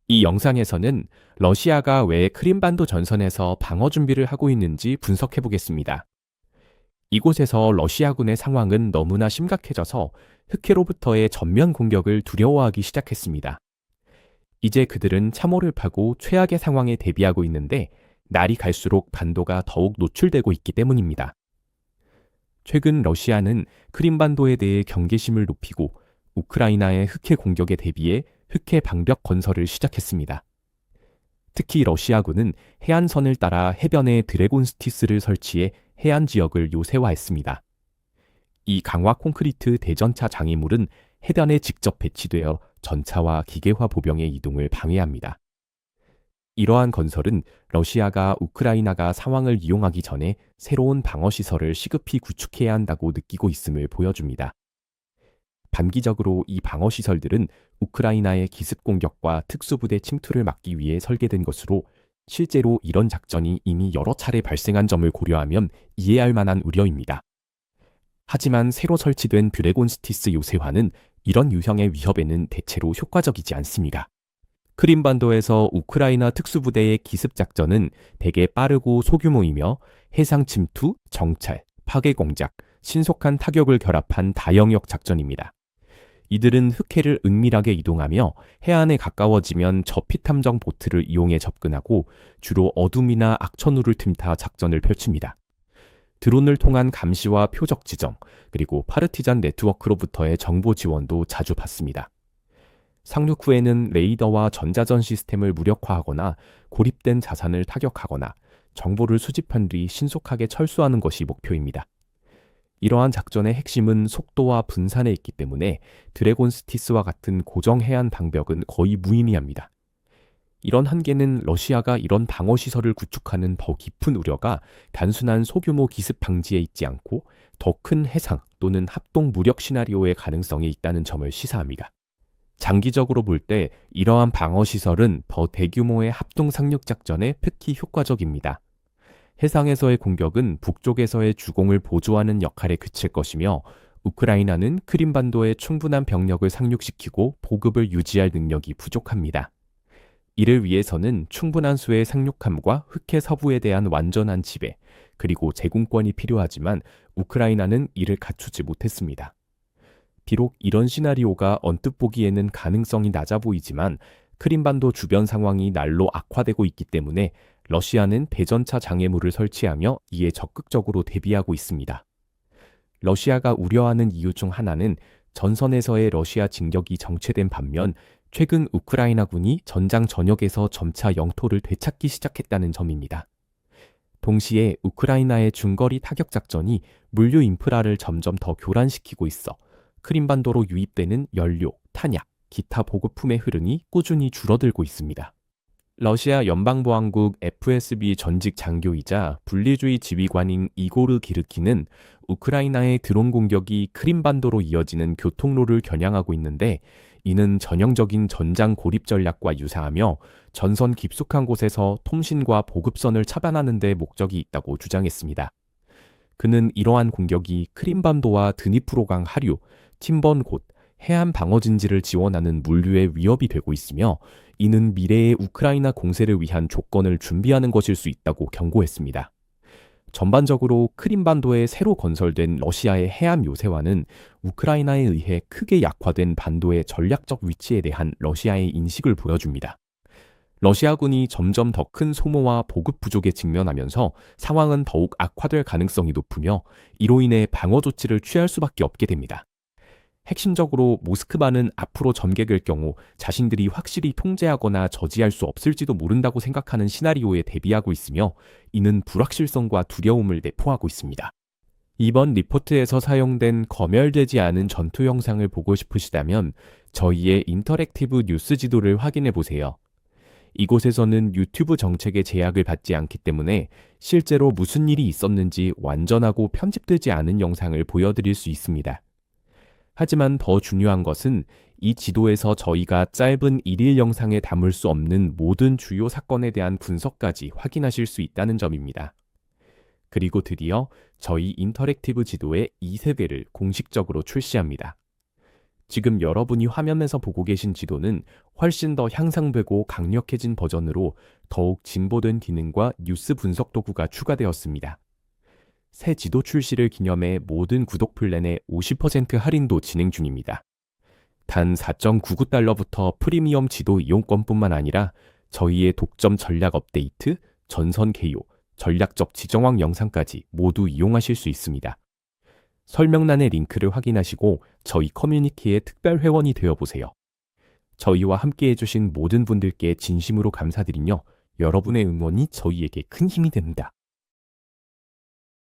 이 영상에서는 러시아가 왜 크림반도 전선에서 방어 준비를 하고 있는지 분석해 보겠습니다. 이곳에서 러시아군의 상황은 너무나 심각해져서 흑해로부터의 전면 공격을 두려워하기 시작했습니다. 이제 그들은 참호를 파고 최악의 상황에 대비하고 있는데 날이 갈수록 반도가 더욱 노출되고 있기 때문입니다. 최근 러시아는 크림반도에 대해 경계심을 높이고 우크라이나의 흑해 공격에 대비해 흑해 방벽 건설을 시작했습니다. 특히 러시아군은 해안선을 따라 해변에 드래곤스티스를 설치해 해안 지역을 요새화했습니다. 이 강화 콘크리트 대전차 장애물은 해변에 직접 배치되어 전차와 기계화 보병의 이동을 방해합니다. 이러한 건설은 러시아가 우크라이나가 상황을 이용하기 전에 새로운 방어시설을 시급히 구축해야 한다고 느끼고 있음을 보여줍니다. 단기적으로 이 방어시설들은 우크라이나의 기습 공격과 특수부대 침투를 막기 위해 설계된 것으로 실제로 이런 작전이 이미 여러 차례 발생한 점을 고려하면 이해할 만한 우려입니다. 하지만 새로 설치된 드래곤스티스 요새화는 이런 유형의 위협에는 대체로 효과적이지 않습니다. 크림반도에서 우크라이나 특수부대의 기습작전은 대개 빠르고 소규모이며 해상 침투, 정찰, 파괴 공작, 신속한 타격을 결합한 다영역 작전입니다. 이들은 흑해를 은밀하게 이동하며 해안에 가까워지면 저피탐정 보트를 이용해 접근하고 주로 어둠이나 악천후를 틈타 작전을 펼칩니다. 드론을 통한 감시와 표적 지정, 그리고 파르티잔 네트워크로부터의 정보 지원도 자주 받습니다. 상륙 후에는 레이더와 전자전 시스템을 무력화하거나 고립된 자산을 타격하거나 정보를 수집한 뒤 신속하게 철수하는 것이 목표입니다. 이러한 작전의 핵심은 속도와 분산에 있기 때문에 드래곤스티스와 같은 고정 해안 방벽은 거의 무의미합니다. 이런 한계는 러시아가 이런 방어시설을 구축하는 더 깊은 우려가 단순한 소규모 기습 방지에 있지 않고 더 큰 해상 또는 합동 무력 시나리오의 가능성이 있다는 점을 시사합니다. 장기적으로 볼 때 이러한 방어시설은 더 대규모의 합동 상륙 작전에 특히 효과적입니다. 해상에서의 공격은 북쪽에서의 주공을 보조하는 역할에 그칠 것이며 우크라이나는 크림반도에 충분한 병력을 상륙시키고 보급을 유지할 능력이 부족합니다. 이를 위해서는 충분한 수의 상륙함과 흑해 서부에 대한 완전한 지배, 그리고 제공권이 필요하지만 우크라이나는 이를 갖추지 못했습니다. 비록 이런 시나리오가 언뜻 보기에는 가능성이 낮아 보이지만 크림반도 주변 상황이 날로 악화되고 있기 때문에 러시아는 대전차 장애물을 설치하며 이에 적극적으로 대비하고 있습니다. 러시아가 우려하는 이유 중 하나는 전선에서의 러시아 진격이 정체된 반면 최근 우크라이나군이 전장 전역에서 점차 영토를 되찾기 시작했다는 점입니다. 동시에 우크라이나의 중거리 타격 작전이 물류 인프라를 점점 더 교란시키고 있어 크림반도로 유입되는 연료, 탄약, 기타 보급품의 흐름이 꾸준히 줄어들고 있습니다. 러시아 연방보안국 FSB 전직 장교이자 분리주의 지휘관인 이고르 기르키는 우크라이나의 드론 공격이 크림반도로 이어지는 교통로를 겨냥하고 있는데 이는 전형적인 전장 고립 전략과 유사하며 전선 깊숙한 곳에서 통신과 보급선을 차단하는 데 목적이 있다고 주장했습니다. 그는 이러한 공격이 크림반도와 드니프로강 하류, 팀번곳, 해안 방어진지를 지원하는 물류의 위협이 되고 있으며 이는 미래의 우크라이나 공세를 위한 조건을 준비하는 것일 수 있다고 경고했습니다. 전반적으로 크림반도에 새로 건설된 러시아의 해안 요새화는 우크라이나에 의해 크게 약화된 반도의 전략적 위치에 대한 러시아의 인식을 보여줍니다. 러시아군이 점점 더 큰 소모와 보급 부족에 직면하면서 상황은 더욱 악화될 가능성이 높으며 이로 인해 방어 조치를 취할 수밖에 없게 됩니다. 핵심적으로 모스크바는 앞으로 전개될 경우 자신들이 확실히 통제하거나 저지할 수 없을지도 모른다고 생각하는 시나리오에 대비하고 있으며 이는 불확실성과 두려움을 내포하고 있습니다. 이번 리포트에서 사용된 검열되지 않은 전투 영상을 보고 싶으시다면 저희의 인터랙티브 뉴스 지도를 확인해 보세요. 이곳에서는 유튜브 정책의 제약을 받지 않기 때문에 실제로 무슨 일이 있었는지 완전하고 편집되지 않은 영상을 보여드릴 수 있습니다. 하지만 더 중요한 것은 이 지도에서 저희가 짧은 1일 영상에 담을 수 없는 모든 주요 사건에 대한 분석까지 확인하실 수 있다는 점입니다. 그리고 드디어 저희 인터랙티브 지도의 2세대를 공식적으로 출시합니다. 지금 여러분이 화면에서 보고 계신 지도는 훨씬 더 향상되고 강력해진 버전으로 더욱 진보된 기능과 뉴스 분석 도구가 추가되었습니다. 새 지도 출시를 기념해 모든 구독 플랜의 50% 할인도 진행 중입니다. 단 4.99달러부터 프리미엄 지도 이용권뿐만 아니라 저희의 독점 전략 업데이트, 전선 개요, 전략적 지정왕 영상까지 모두 이용하실 수 있습니다. 설명란의 링크를 확인하시고 저희 커뮤니티의 특별 회원이 되어보세요. 저희와 함께 해주신 모든 분들께 진심으로 감사드리며 여러분의 응원이 저희에게 큰 힘이 됩니다.